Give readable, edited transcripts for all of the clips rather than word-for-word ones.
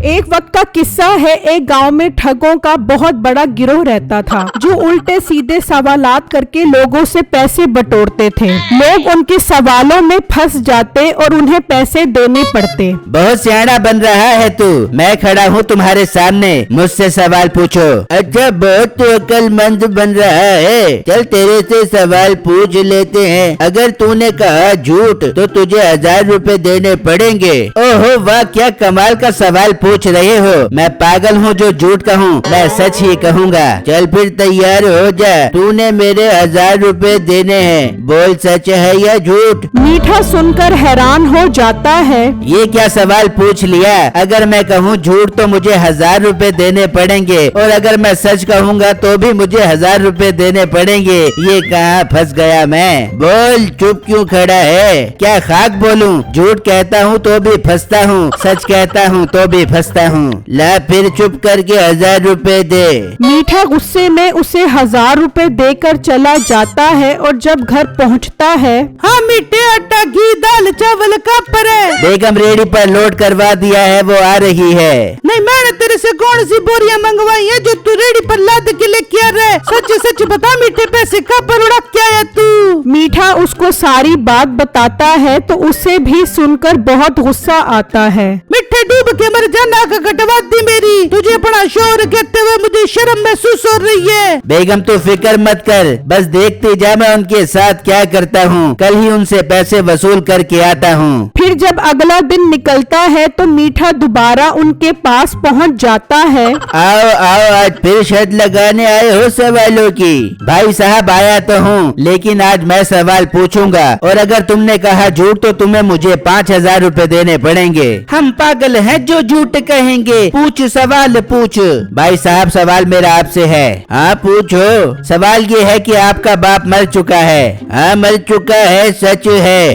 एक वक्त का किस्सा है। एक गांव में ठगों का बहुत बड़ा गिरोह रहता था, जो उल्टे सीधे सवालात करके लोगों से पैसे बटोरते थे। लोग उनके सवालों में फंस जाते और उन्हें पैसे देने पड़ते। बहुत सियाना बन रहा है तू। मैं खड़ा हूँ तुम्हारे सामने, मुझसे सवाल पूछो। अच्छा, बहुत तो अक्लमंद बन रहा है। चल तेरे से सवाल पूछ लेते हैं। अगर तूने कहा झूठ तो तुझे 1000 रुपए देने पड़ेंगे। ओहो वाह, क्या कमाल का सवाल पूछ रहे हो। मैं पागल हूँ जो झूठ कहूँ, मैं सच ही कहूँगा। चल फिर तैयार हो जा, तूने मेरे 1000 रुपए देने हैं। बोल सच है या झूठ। मीठा सुनकर हैरान हो जाता है। ये क्या सवाल पूछ लिया। अगर मैं कहूँ झूठ तो मुझे 1000 रुपए देने पड़ेंगे, और अगर मैं सच कहूँगा तो भी मुझे 1000 रुपए देने पड़ेंगे। ये कहाँ फंस गया मैं। बोल, चुप क्यों खड़ा है। क्या खाक बोलूं। झूठ कहता हूँ तो भी फंसता हूँ, सच कहता हूँ तो भी फंसता हूँ। ला फिर चुप करके 1000 रुपए दे। मीठा गुस्से में उसे 1000 रुपए देकर चला जाता है और जब घर पहुंचता है, हाँ मीठे, आटा, घी, दाल, चावल कहाँ पर है। बेगम रेडी पर लोड करवा दिया है, वो आ रही है। नहीं, मैंने तेरे से कौन सी बोरियां मंगवाई है जो तू रेडी पर लाद के लेके आ रहा है। सच सच बता मीठे, पैसे कहाँ पर उड़ा के आया तू। मीठा उसको सारी बात बताता है तो उसे भी सुनकर बहुत गुस्सा आता है। मीठे, डूब के मर जा, नाक कटवा दी मेरी। तुझे अपना शोर कहते हुए मुझे शर्म महसूस हो रही है। बेगम तू फिक्र मत कर, बस देखती जा मैं उनके साथ क्या करता हूँ। कल ही उनसे पैसे वसूल करके आता हूँ। फिर जब अगला दिन निकलता है तो मीठा दोबारा उनके पास पहुँच जाता है। आओ आओ, आज फिर शर्त लगाने आए हो सवालों की। भाई साहब आया तो हूँ, लेकिन आज मैं सवाल पूछूंगा, और अगर तुमने कहा झूठ तो तुम्हें मुझे 5000 रुपए देने पड़ेंगे। हम पागल हैं जो झूठ कहेंगे। पूछ, सवाल पूछ। भाई साहब सवाल मेरा आपसे है। हाँ पूछो। सवाल ये है कि आपका बाप मर चुका है। हाँ मर चुका है, सच है।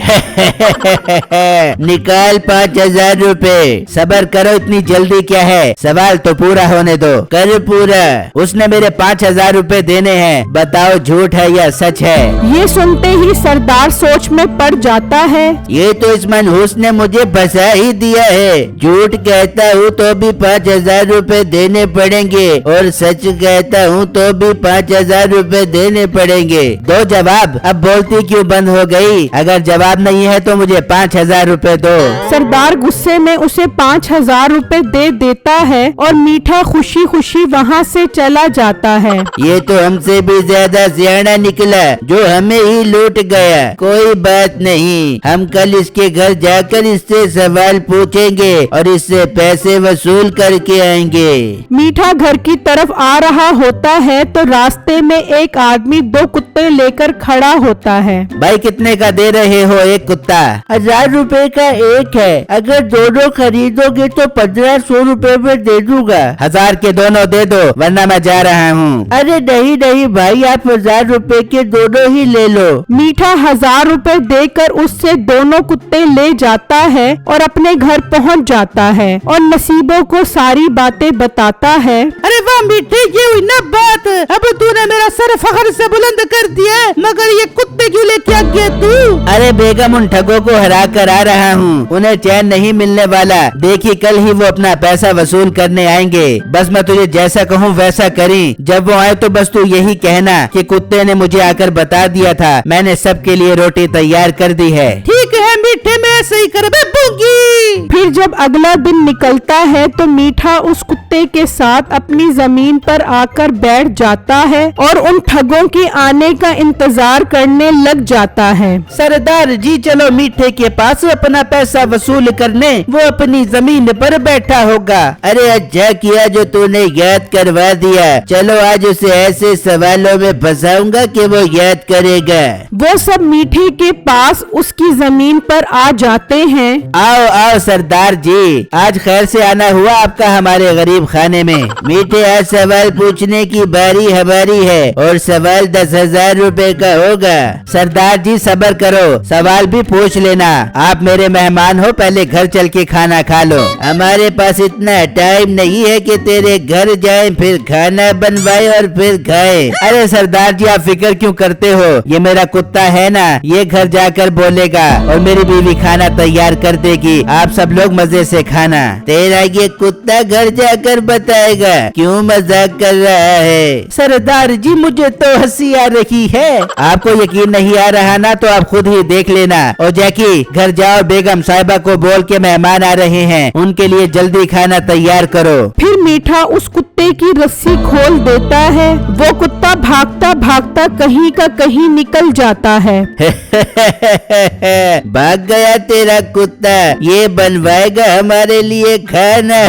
निकाल 5000 रुपए। सबर करो, इतनी जल्दी क्या है। सवाल तो पूरा होने दो। कर पूरा। उसने मेरे 5000 रुपए देने हैं। बताओ झूठ है या सच है। ये सुनते ही सरदार सोच में पड़ जाता है। ये तो इस मनहूस ने मुझे फंसा ही दिया है। झूठ कहता हूँ तो भी 5000 रुपए देने पड़ेंगे, और सच कहता हूँ तो भी 5000 रुपए देने पड़ेंगे। दो जवाब। अब बोलती क्यों बंद हो गई। अगर जवाब नहीं है तो मुझे 5000 रुपए दो। सरदार गुस्से में उसे 5000 रुपए दे देता है और मीठा खुशी खुशी वहाँ से चला जाता है। ये तो हमसे भी ज्यादा सियाना निकला, जो हमें ही लूट गया। कोई बात नहीं, हम कल इसके घर जाकर इससे सवाल पूछेंगे और इससे पैसे वसूल करके आएंगे। मीठा घर की तरफ आ रहा होता है तो रास्ते में एक आदमी 2 कुत्ते लेकर खड़ा होता है। भाई कितने का दे रहे हो एक कुत्ता। 1000 रुपए का एक है। अगर दोनों खरीदोगे तो 1500 रुपए में दे दूंगा। 1000 के दोनों दे दो, वरना मैं जा रहा हूँ। अरे नहीं नहीं भाई, आप 1000 रुपए के दोनों ही ले लो। मीठा 1000 रुपए देकर उससे दोनों कुत्ते ले जाता है और अपने घर पहुंच जाता है और नसीबों को सारी बातें बताता है। अरे वाह मीठे, ये हुई ना बात। अब तूने मेरा सर फख्र से बुलंद कर दिया, मगर ये कुत्ते क्यों लेके आ गया तू। अरे बेगम, उन ठगों को हरा कर आ रहा हूँ। उन्हें चैन नहीं मिलने वाला। देखी कल ही वो अपना पैसा वसूल करने आएंगे। बस मैं तुझे जैसा कहूँ वैसा करी। जब वो आए तो बस तू यही कहना कि कुत्ते ने मुझे आकर बता दिया था। मैंने सबके लिए रोटी तैयार कर दी है। ठीक है मीठे, मैं ऐसे ही कर बैठूंगी। फिर जब अगला दिन निकलता है तो मीठा उस कुत्ते के साथ अपनी जमीन पर आकर बैठ जाता है और उन ठगों के आने का इंतजार करने लग जाता है। सरदार जी चलो मीठे के पास अपना पैसा वसूल करने। वो अपनी जमीन पर बैठा होगा। अरे अच्छा किया जो तूने याद करवा दिया। चलो आज उसे ऐसे सवालों में फंसाऊंगा कि वो याद करेगा। वो सब मीठे के पास उसकी जमीन पर आ जाते हैं। आओ आओ सरदार जी, आज खैर से आना हुआ आपका हमारे गरीब खाने में। मीठे आज सवाल पूछने की बारी हमारी है, और सवाल 10,000 रुपए का होगा। सरदार जी सब्र करो, सवाल भी पूछ लेना। आप मेरे मेहमान हो, पहले घर चल के खाना खा लो। हमारे पास इतना टाइम नहीं है कि तेरे घर जाए, फिर खाना बनवाए और फिर खाए। अरे सरदार जी आप फिक्र क्यों करते हो। ये मेरा कुत्ता है ना, ये घर जाकर बोलेगा और मेरी बीवी खाना तैयार कर देगी। आप सब लोग मजे से खाना। तेरा ये कुत्ता घर जाकर बताएगा क्यों मजाक कर रहा है। सरदार जी मुझे तो हंसी आ रही है। आपको यकीन नहीं आ रहा ना तो आप खुद ही देख लेना। और जैकी घर जाओ, बेगम साहिबा को बोल के मेहमान आ रहे हैं, उनके लिए जल्दी खाना तैयार करो। फिर मीठा उस कुत्ते की रस्सी खोल देता है। वो कुत्ता भागता भागता कहीं का कहीं निकल जाता है। भाग गया तेरा कुत्ता, ये बनवाएगा हमारे लिए खाना।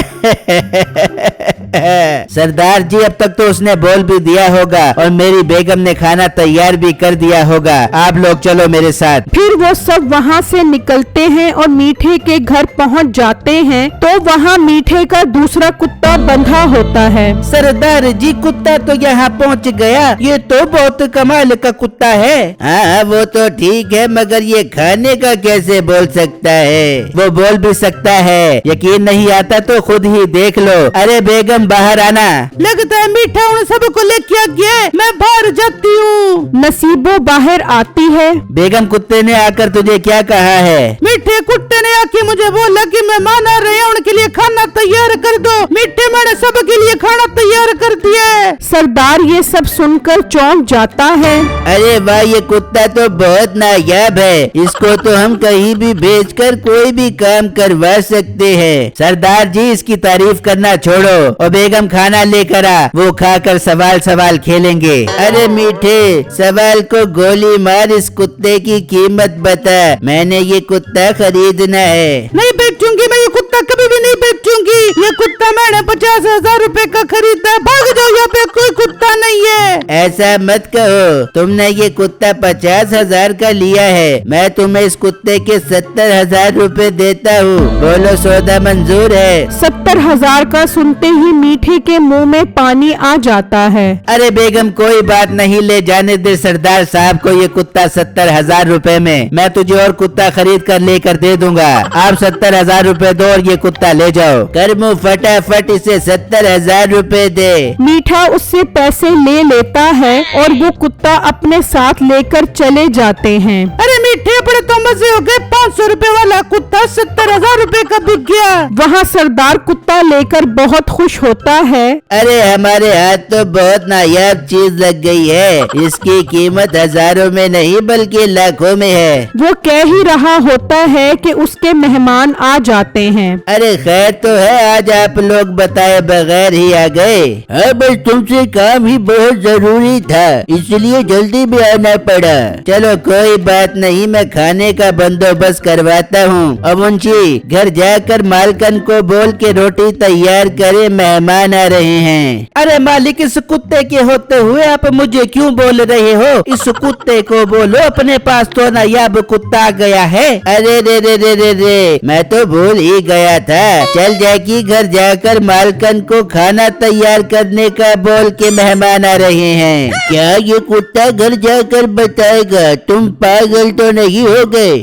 सरदार जी अब तक तो उसने बोल भी दिया होगा और मेरी बेगम ने खाना तैयार भी कर दिया होगा। आप लोग चलो मेरे साथ। फिर वो सब वहाँ से निकलते हैं और मीठे के घर पहुँच जाते हैं तो वहाँ मीठे का दूसरा कुत्ता बंधा होता है। सरदार जी कुत्ता तो यहाँ पहुँच गया, ये तो बहुत कमाल का कुत्ता है। हाँ वो तो ठीक है, मगर ये खाने का कैसे बोल सकता है? वो बोल भी सकता है, यकीन नहीं आता तो खुद ही देख लो। अरे बेगम बाहर आना। लगता है मीठा उन सबको लेके आ गया, मैं बाहर जाती हूँ। नसीबो बाहर आती है। बेगम कुत्ते ने आकर तुझे क्या कहा है? मीठे कुत्ते ने आके मुझे बोला कि मेहमान आ रहे हैं, उनके लिए खाना तैयार कर दो। मीठे मैंने सबके लिए खाना तैयार कर दिया। सरदार ये सब सुनकर चौंक जाता है। अरे वाह, ये कुत्ता तो बहुत नायाब है, इसको तो हम कहीं भी भेजकर कोई भी काम करवा सकते हैं। सरदार जी इसकी तारीफ करना छोड़ो और बेगम खाना लेकर आ, वो खाकर सवाल खेलेंगे। अरे मीठे सवाल को गोली मार, इस कुत्ते की कीमत बता, मैंने ये कुत्ता खरीदना है। नहीं बेचूंगी मैं, ये कुत्ता कभी भी नहीं बेचूंगी। ये कुत्ता मैंने 50,000 रुपए का खरीदा। भाग जाओ, यहाँ पे कोई कुत्ता नहीं है। ऐसा मत कहो, तुमने ये कुत्ता 50,000 का लिया है, मैं तुम्हें इस कुत्ते के 70,000 रुपए देता हूँ। बोलो सौदा मंजूर है? 70,000 का सुनते ही मीठे के मुंह में पानी आ जाता है। अरे बेगम कोई बात नहीं, ले जाने दे सरदार साहब को ये कुत्ता 70,000 रुपए में। मैं तुझे और कुत्ता खरीद कर लेकर दे दूंगा। आप 70,000 रुपए दो और ये कुत्ता ले जाओ। कर मुँह फटाफट इसे 70,000 रुपए दे। मीठा उससे पैसे ले लेता है और वो कुत्ता अपने साथ लेकर चले जाते हैं। अरे मीठे बड़े तो मजे हो गए, 500 रुपए वाला कुत्ता 70,000 रुपए का बिक गया। वहाँ सरदार कुत्ता लेकर बहुत खुश होता है। अरे हमारे हाथ तो बहुत नायाब चीज लग गई है, इसकी कीमत हजारों में नहीं बल्कि लाखों में है। वो कह ही रहा होता है कि उसके मेहमान आ जाते हैं। अरे खैर तो है, आज आप लोग बताए बगैर ही आ गए। हाँ बस तुमसे काम ही बहुत जरूरी था, इसलिए जल्दी भी आना पड़ा। चलो कोई बात नहीं, मैं खाने का बंदोबस्त करवाता हूँ। अब मुंशी घर जाकर मालकन को बोल के रोटी तैयार करे, मेहमान आ रहे हैं। अरे मालिक, इस कुत्ते के होते हुए आप मुझे क्यों बोल रहे हो? इस कुत्ते को बोलो अपने पास तो नायाब कुत्ता आ गया है। अरे रे, मैं तो भूल ही गया था। चल जैकी घर जाकर मालकन को खाना तैयार करने का बोल के मेहमान आ रहे हैं। क्या ये कुत्ता घर जाकर बताएगा? तुम पागल तो नहीं हो गए?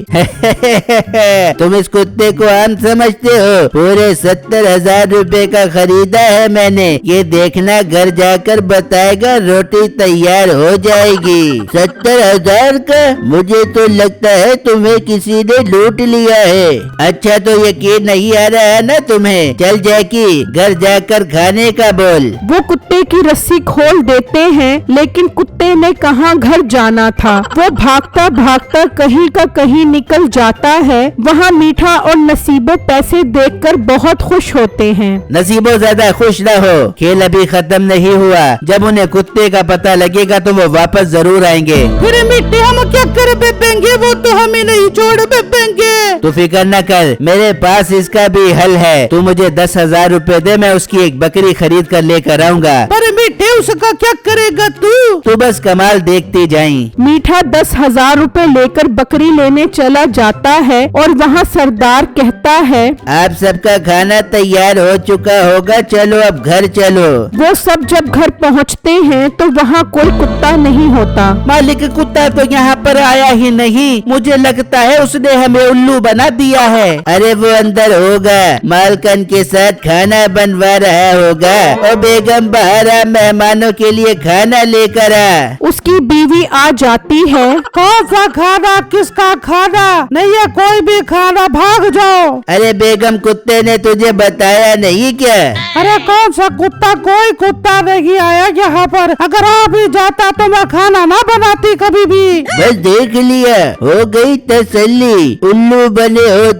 तुम इस कुत्ते को आम समझते हो? पूरे 70,000 रुपए का खरीदा है मैंने, ये देखना घर जाकर बताएगा, रोटी तैयार हो जाएगी। 70,000 का? मुझे तो लगता है तुम्हें किसी ने लूट लिया है। अच्छा तो यकीन नहीं आ रहा है ना तुम्हें? चल जैकी घर जाकर खाने का बोल। वो कुत्ते की रस्सी खोल देते हैं, लेकिन कुत्ते ने कहाँ घर जाना था। वो भागता भागता कहीं का कहीं निकल जाता है। वहाँ मीठा और नसीबो पैसे देखकर बहुत खुश होते हैं। नसीबो ज्यादा खुश न हो, खेल अभी खत्म नहीं हुआ। जब उन्हें कुत्ते का पता लगेगा तो वो वापस जरूर आएंगे। फिर मिट्टी हम क्या कर बेबेंगे, वो तो हमें नहीं छोड़ बेबेंगे। तू फिक्र न कर, मेरे पास इसका भी हल है। तू मुझे 10,000 रुपए दे, मैं उसकी एक बकरी खरीद कर लेकर आऊंगा। पर मीठे उसका क्या करेगा तू बस कमाल देखती जाई। मीठा 10,000 रुपए लेकर बकरी लेने चला जाता है और वहाँ सरदार कहता है, आप सबका खाना तैयार हो चुका होगा, चलो अब घर चलो। वो सब जब घर पहुँचते हैं तो वहाँ कोई कुत्ता नहीं होता। मालिक कुत्ता तो यहाँ पर आया ही नहीं, मुझे लगता है उसने हमें उल्लू बना दिया है। अरे वो अंदर होगा, मालकन के साथ खाना बनवा रहा होगा। और बेगम बाहर आ, मेहमानों के लिए खाना लेकर आ। उसकी बीवी आ जाती है। कौन सा खाना, किसका खाना? नहीं है कोई भी खाना, भाग जाओ। अरे तुम्हारे बेगम कुत्ते ने तुझे बताया नहीं क्या? अरे कौन सा कुत्ता, कोई कुत्ता नहीं आया यहाँ पर। अगर आ भी जाता तो मैं खाना ना बनाती कभी भी। बस देख लिया, हो गई तसल्ली। उल्लू बने हो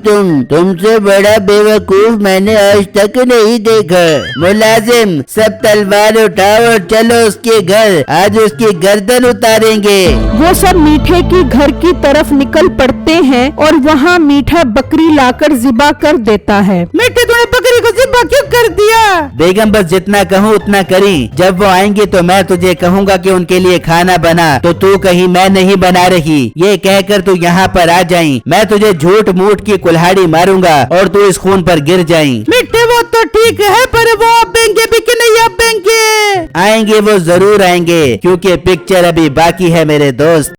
तुमसे बड़ा बेवकूफ मैंने आज तक नहीं देखा। मुलाजिम, सब तलवार उठाओ और चलो उसके घर, आज उसकी गर्दन उतारेंगे। वो सब मीठे की घर की तरफ निकल पड़ते हैं और वहाँ मीठा बकरी लाकर ज़िबा कर देता है। मीठे तूने बकरी को ज़िबा क्यों कर दिया? बेगम बस जितना कहूँ उतना करी। जब वो आएंगे तो मैं तुझे कहूँगा कि उनके लिए खाना बना, तो तू कहीं मैं नहीं बना रही ये कहकर तू यहाँ पर आ जाई। मैं तुझे झूठ मूठ की कुल्हाड़ी मारूंगा और तू इस खून पर गिर जाई। मीठे वो तो ठीक है, पर वो आएंगे भी कि नहीं आएंगे? आएंगे, वो जरूर आएंगे, क्योंकि पिक्चर अभी बाकी है मेरे दोस्त।